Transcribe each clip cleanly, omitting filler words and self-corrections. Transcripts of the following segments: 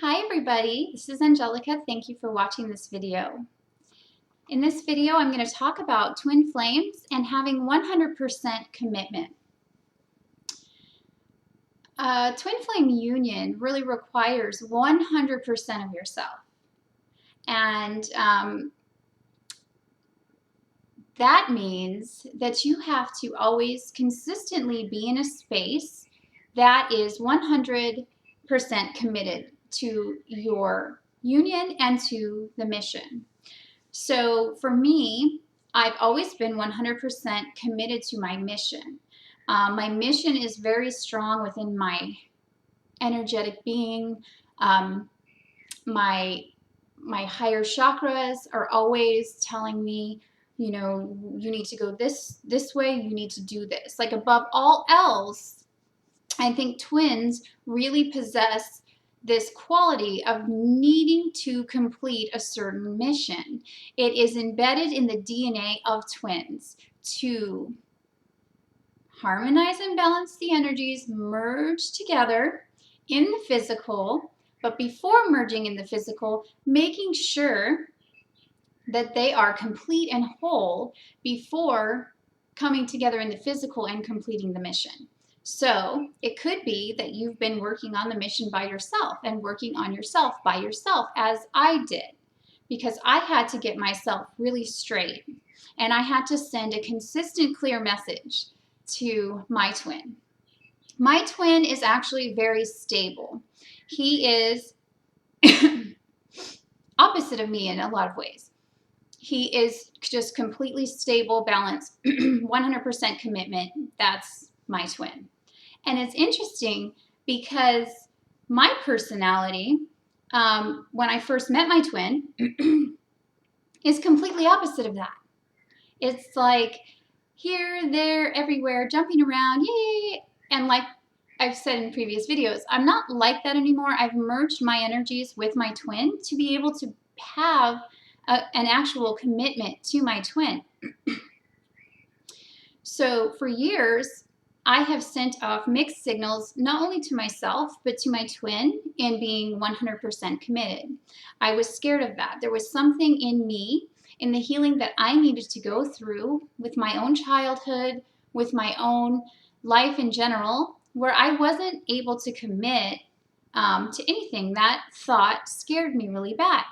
Hi everybody, this is Angelica. Thank you for watching this video. In this video, I'm going to talk about twin flames and having 100% commitment. A twin flame union really requires 100% of yourself. And that means that you have to always consistently be in a space that is 100% committed to your union and to the mission. So for me, I've always been 100% committed to my mission. My mission is very strong within my energetic being. My higher chakras are always telling me, you know, you need to go this way, you need to do this. Like above all else, I think twins really possess this quality of needing to complete a certain mission. It is embedded in the DNA of twins to harmonize and balance the energies, merge together in the physical, but before merging in the physical, making sure that they are complete and whole before coming together in the physical and completing the mission. So it could be that you've been working on the mission by yourself and working on yourself by yourself, as I did, because I had to get myself really straight and I had to send a consistent, clear message to my twin. My twin is actually very stable. He is opposite of me in a lot of ways. He is just completely stable, balanced, 100% commitment. That's my twin. And it's interesting because my personality, when I first met my twin, is completely opposite of that. It's like here, there, everywhere, jumping around, yay! And like I've said in previous videos, I'm not like that anymore. I've merged my energies with my twin to be able to have an actual commitment to my twin. So for years, I have sent off mixed signals, not only to myself, but to my twin in being 100% committed. I was scared of that. There was something in me, in the healing that I needed to go through with my own childhood, with my own life in general, where I wasn't able to commit to anything. That thought scared me really bad.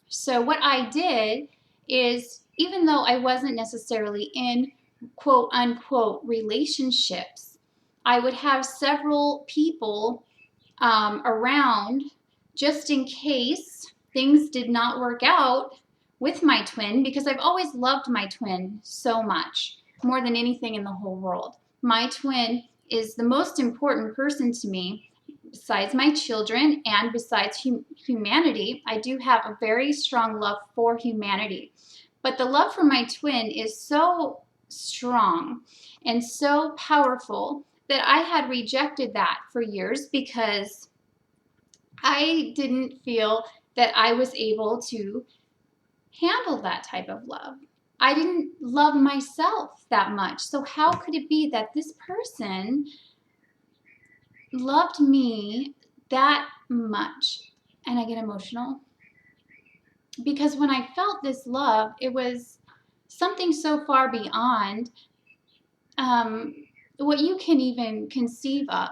So what I did is, even though I wasn't necessarily in quote unquote relationships, I would have several people around just in case things did not work out with my twin, because I've always loved my twin so much, more than anything in the whole world. My twin is the most important person to me. Besides my children and besides humanity, I do have a very strong love for humanity. But the love for my twin is so strong and so powerful that I had rejected that for years because I didn't feel that I was able to handle that type of love. I didn't love myself that much. So how could it be that this person loved me that much? And I get emotional because when I felt this love, it was something so far beyond what you can even conceive of.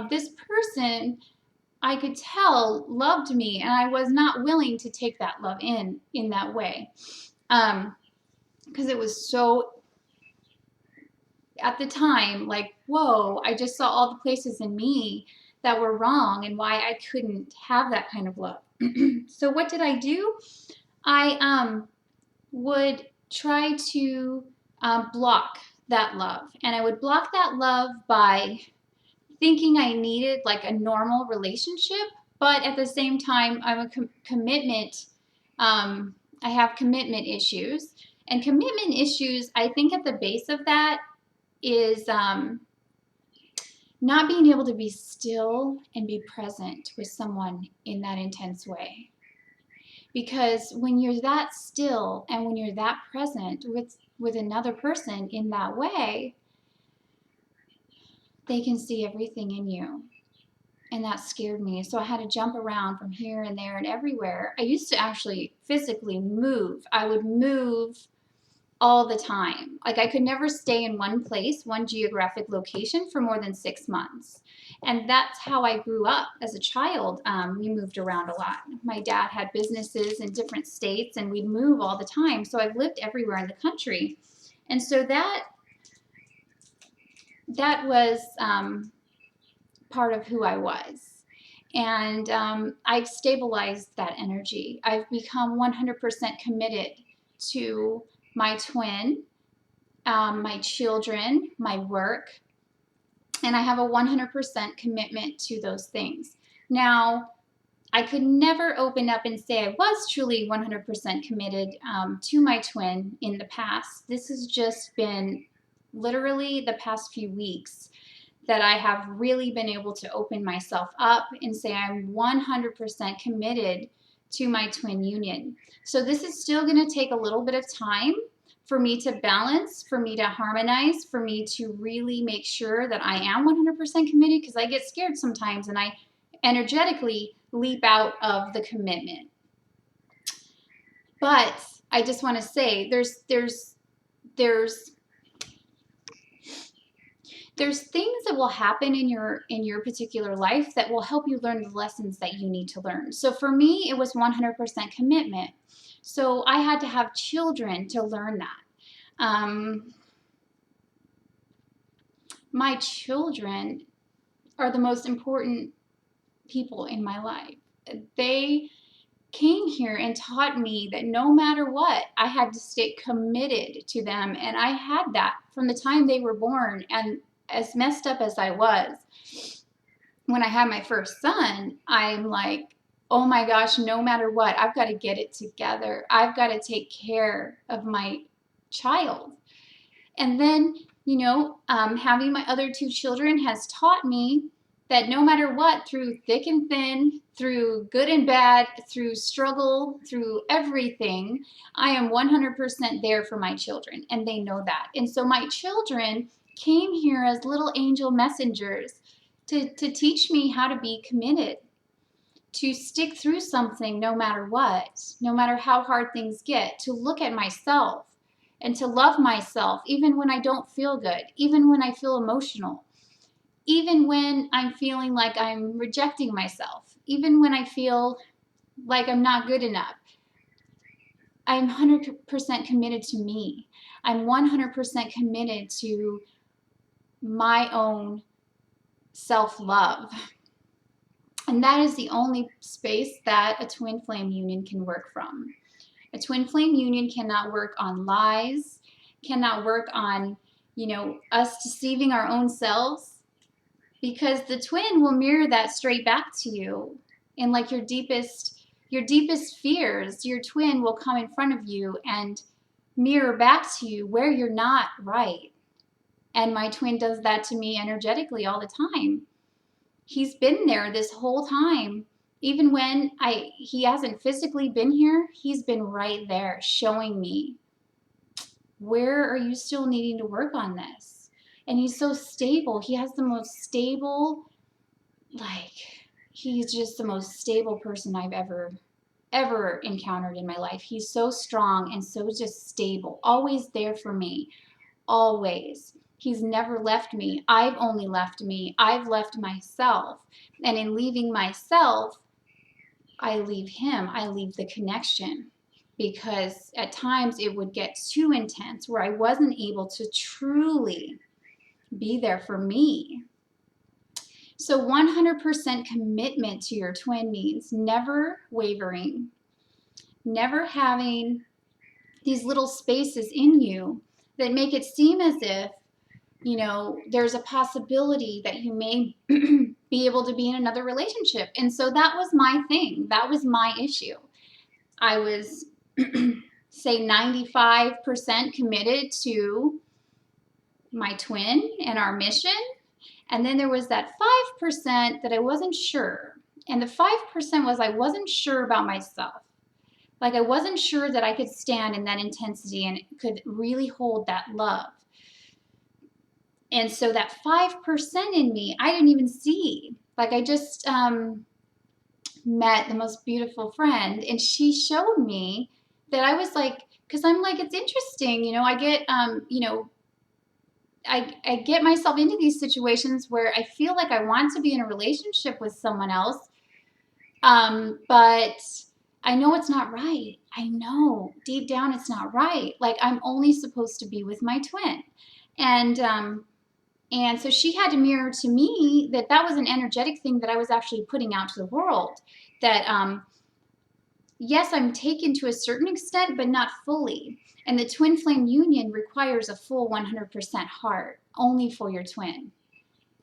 This person, I could tell, loved me, and I was not willing to take that love in that way, because it was so, at the time, like, whoa, I just saw all the places in me that were wrong and why I couldn't have that kind of love. So what did I do? I would try to block that love. And I would block that love by thinking I needed like a normal relationship, but at the same time, I'm a commitment. I have commitment issues. And commitment issues, I think at the base of that is not being able to be still and be present with someone in that intense way. Because when you're that still and when you're that present with another person in that way, they can see everything in you. And that scared me. So I had to jump around from here and there and everywhere. I used to actually physically move. I would move all the time. Like I could never stay in one place, one geographic location for more than 6 months. And that's how I grew up as a child. We moved around a lot. My dad had businesses in different states and we'd move all the time. So I've lived everywhere in the country. And so that was part of who I was. And I've stabilized that energy. I've become 100% committed to my twin, my children, my work, and I have a 100% commitment to those things. Now, I could never open up and say I was truly 100% committed to my twin in the past. This has just been literally the past few weeks that I have really been able to open myself up and say I'm 100% committed to my twin union. So this is still going to take a little bit of time for me to balance, for me to harmonize, for me to really make sure that I am 100% committed, because I get scared sometimes and I energetically leap out of the commitment. But I just want to say there's things that will happen in your particular life that will help you learn the lessons that you need to learn. So for me, it was 100% commitment. So I had to have children to learn that. My children are the most important people in my life. They came here and taught me that no matter what, I had to stay committed to them. And I had that from the time they were born. And as messed up as I was, when I had my first son, I'm like, oh my gosh, no matter what, I've got to get it together. I've got to take care of my child. And then, having my other two children has taught me that no matter what, through thick and thin, through good and bad, through struggle, through everything, I am 100% there for my children, and they know that. And so my children came here as little angel messengers to teach me how to be committed, to stick through something no matter what, no matter how hard things get, to look at myself and to love myself even when I don't feel good, even when I feel emotional, even when I'm feeling like I'm rejecting myself, even when I feel like I'm not good enough. I'm 100% committed to me. I'm 100% committed to my own self-love. And that is the only space that a twin flame union can work from. A twin flame union cannot work on lies, cannot work on, us deceiving our own selves, because the twin will mirror that straight back to you. And like your deepest fears, your twin will come in front of you and mirror back to you where you're not right. And my twin does that to me energetically all the time. He's been there this whole time. Even when he hasn't physically been here, he's been right there showing me, where are you still needing to work on this? And he's so stable. He has the most stable, he's just the most stable person I've ever encountered in my life. He's so strong and so just stable, always there for me, always. He's never left me. I've only left me. I've left myself. And in leaving myself, I leave him. I leave the connection, because at times it would get too intense where I wasn't able to truly be there for me. So 100% commitment to your twin means never wavering, never having these little spaces in you that make it seem as if, there's a possibility that you may be able to be in another relationship. And so that was my thing. That was my issue. I was, say, 95% committed to my twin and our mission. And then there was that 5% that I wasn't sure. And the 5% was I wasn't sure about myself. Like I wasn't sure that I could stand in that intensity and could really hold that love. And so that 5% in me, I didn't even see. Like I just met the most beautiful friend, and she showed me that I was like, because I'm like, it's interesting, you know, I get, you know, I get myself into these situations where I feel like I want to be in a relationship with someone else, but I know it's not right. I know deep down it's not right. Like I'm only supposed to be with my twin, and and so she had to mirror to me that that was an energetic thing that I was actually putting out to the world. That yes, I'm taken to a certain extent, but not fully. And the twin flame union requires a full 100% heart only for your twin.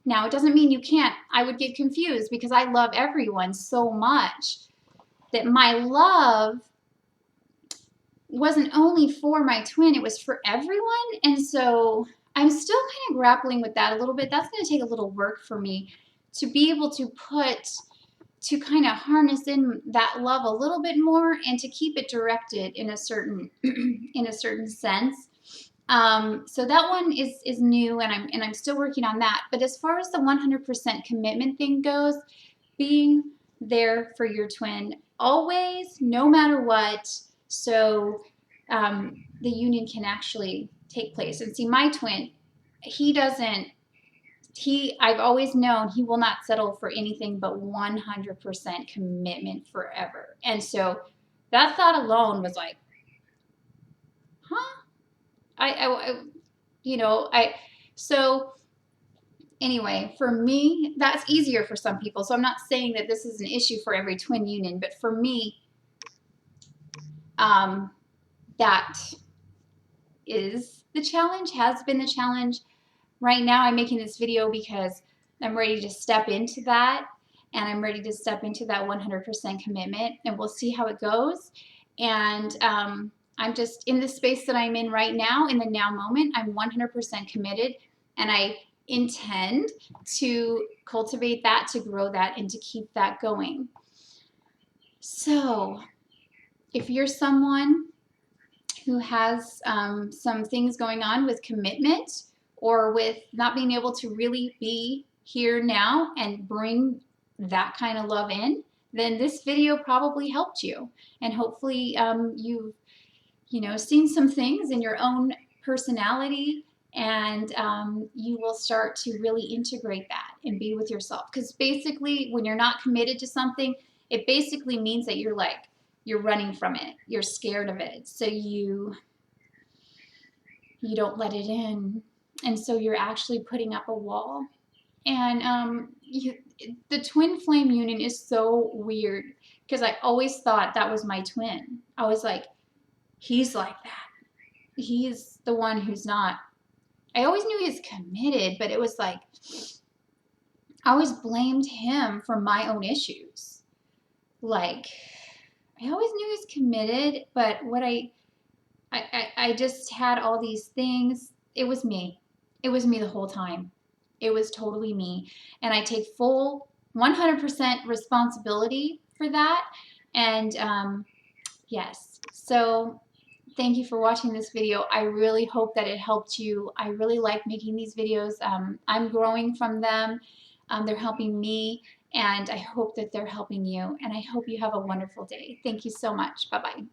Now, it doesn't mean you can't. I would get confused because I love everyone so much that my love wasn't only for my twin, it was for everyone. And so I'm still kind of grappling with that a little bit. That's going to take a little work for me to be able to to kind of harness in that love a little bit more and to keep it directed in a certain in a certain sense. So that one is new, and I'm still working on that. But as far as the 100% commitment thing goes, being there for your twin always, no matter what, so the union can actually take place. And see, my twin, he doesn't. I've always known he will not settle for anything but 100% commitment forever. And so that thought alone was like, huh? You know, so anyway, for me, that's easier for some people. So I'm not saying that this is an issue for every twin union, but for me, that is the challenge, has been the challenge. Right now, I'm making this video because I'm ready to step into that, and I'm ready to step into that 100% commitment, and we'll see how it goes. And I'm just in the space that I'm in right now, in the now moment. I'm 100% committed, and I intend to cultivate that, to grow that, and to keep that going. So if you're someone who has some things going on with commitment or with not being able to really be here now and bring that kind of love in, then this video probably helped you. And hopefully you've seen some things in your own personality, and you will start to really integrate that and be with yourself. Because basically, when you're not committed to something, it basically means that you're running from it. You're scared of it. So you don't let it in. And so you're actually putting up a wall. And the twin flame union is so weird because I always thought that was my twin. I was like, he's like that. He's the one who's not. I always knew he was committed, but it was like, I always blamed him for my own issues. Like, I always knew he was committed, but what I just had all these things. It was me. It was me the whole time. It was totally me. And I take full 100% responsibility for that. And yes, so thank you for watching this video. I really hope that it helped you. I really like making these videos. I'm growing from them. They're helping me, and I hope that they're helping you. And I hope you have a wonderful day. Thank you so much. Bye-bye.